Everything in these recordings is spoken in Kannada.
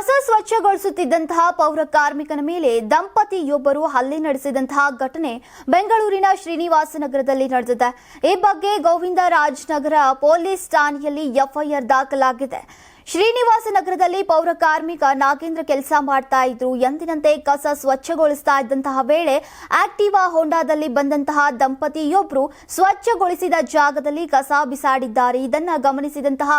ಕಸ ಸ್ವಚ್ಛಗೊಳಿಸುತ್ತಿದ್ದಂತಹ ಪೌರ ಕಾರ್ಮಿಕನ ಮೇಲೆ ದಂಪತಿಯೊಬ್ಬರು ಹಲ್ಲೆ ನಡೆಸಿದಂತಹ ಘಟನೆ ಬೆಂಗಳೂರಿನ ಶ್ರೀನಿವಾಸನಗರದಲ್ಲಿ ನಡೆದಿದೆ. ಈ ಬಗ್ಗೆ ಗೋವಿಂದರಾಜನಗರ ಪೊಲೀಸ್ ಠಾಣೆಯಲ್ಲಿ ಎಫ್ಐಆರ್ ದಾಖಲಾಗಿದೆ. ಶ್ರೀನಿವಾಸನಗರದಲ್ಲಿ ಪೌರ ಕಾರ್ಮಿಕ ನಾಗೇಂದ್ರ ಕೆಲಸ ಮಾಡ್ತಾ ಇದ್ರು. ಎಂದಿನಂತೆ ಕಸ ಸ್ವಚ್ಛಗೊಳಿಸ್ತಾ ಇದ್ದಂತಹ ವೇಳೆ ಆಕ್ಟಿವಾ ಹೋಂಡಾದಲ್ಲಿ ಬಂದಂತಹ ದಂಪತಿಯೊಬ್ಬರು ಸ್ವಚ್ಛಗೊಳಿಸಿದ ಜಾಗದಲ್ಲಿ ಕಸ ಬಿಸಾಡಿದ್ದಾರೆ. ಇದನ್ನ ಗಮನಿಸಿದಂತಹ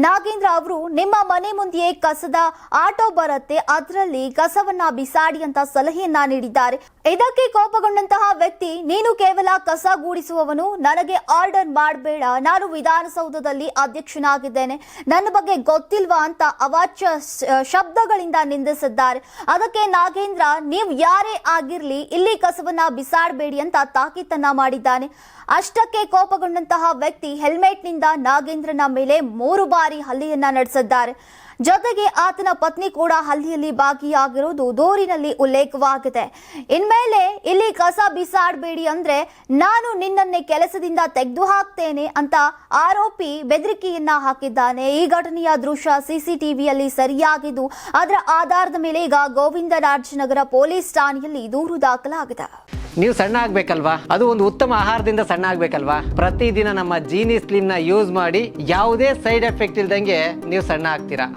ನಾಗೇಂದ್ರ ಅವರು, ನಿಮ್ಮ ಮನೆ ಮುಂದೆಯೇ ಕಸದ ಆಟೋ ಬರುತ್ತೆ, ಅದರಲ್ಲಿ ಕಸವನ್ನ ಬಿಸಾಡಿ ಅಂತ ಸಲಹೆಯನ್ನ ನೀಡಿದ್ದಾರೆ. ಇದಕ್ಕೆ ಕೋಪಗೊಂಡಂತಹ ವ್ಯಕ್ತಿ, ನೀನು ಕೇವಲ ಕಸ ಗೂಡಿಸುವವನು, ನನಗೆ ಆರ್ಡರ್ ಮಾಡಬೇಡ, ನಾನು ವಿಧಾನಸೌಧದಲ್ಲಿ ಅಧ್ಯಕ್ಷನಾಗಿದ್ದೇನೆ, ನನ್ನ ಬಗ್ಗೆ ಗೊತ್ತಿಲ್ವಾ ಅಂತ ಅವಾಚ್ಯ ಶಬ್ದಗಳಿಂದ ನಿಂದಿಸಿದ್ದಾರೆ. ಅದಕ್ಕೆ ನಾಗೇಂದ್ರ, ನೀವು ಯಾರೇ ಆಗಿರ್ಲಿ ಇಲ್ಲಿ ಕಸವನ್ನ ಬಿಸಾಡಬೇಡಿ ಅಂತ ತಾಕೀತನ್ನ ಮಾಡಿದ್ದಾನೆ. ಅಷ್ಟಕ್ಕೆ ಕೋಪಗೊಂಡಂತಹ ವ್ಯಕ್ತಿ ಹೆಲ್ಮೆಟ್ನಿಂದ ನಾಗೇಂದ್ರನ ಮೇಲೆ 3 ಬಾರಿ ಹಲ್ಲೆಯನ್ನ ನಡೆಸಿದ್ದಾರೆ. ಜೊತೆಗೆ ಆತನ ಪತ್ನಿ ಕೂಡ ಹಲ್ಲೆಯಲ್ಲಿ ಭಾಗಿಯಾಗಿರುವುದು ದೂರಿನಲ್ಲಿ ಉಲ್ಲೇಖವಾಗಿದೆ. ಇನ್ಮೇಲೆ ಇಲ್ಲಿ ಕಸ ಬಿಸಾಡಬೇಡಿ ಅಂದ್ರೆ ನಾನು ನಿನ್ನನ್ನೇ ಕೆಲಸದಿಂದ ತೆಗೆದು ಹಾಕ್ತೇನೆ ಅಂತ ಆರೋಪಿ ಬೆದರಿಕೆಯನ್ನ ಹಾಕಿದ್ದಾನೆ. ಈ ಘಟನೆಯ ದೃಶ್ಯ ಸಿಸಿಟಿವಿಯಲ್ಲಿ ಸರಿಯಾಗಿದ್ದು ಅದರ ಆಧಾರದ ಮೇಲೆ ಈಗ ಗೋವಿಂದರಾಜನಗರ ಪೊಲೀಸ್ ಠಾಣೆಯಲ್ಲಿ ದೂರು ದಾಖಲಾಗಿದೆ. ನೀವು ಸಣ್ಣ ಆಗ್ಬೇಕಲ್ವಾ? ಅದು ಒಂದು ಉತ್ತಮ ಆಹಾರದಿಂದ ಸಣ್ಣ ಆಗ್ಬೇಕಲ್ವಾ? ಪ್ರತಿದಿನ ನಮ್ಮ ಜೀನಿ ಸ್ಲಿಮ್ ನ ಯೂಸ್ ಮಾಡಿ ಯಾವುದೇ ಸೈಡ್ ಎಫೆಕ್ಟ್ ಇಲ್ದಂಗೆ ನೀವು ಸಣ್ಣ ಆಗ್ತೀರಾ.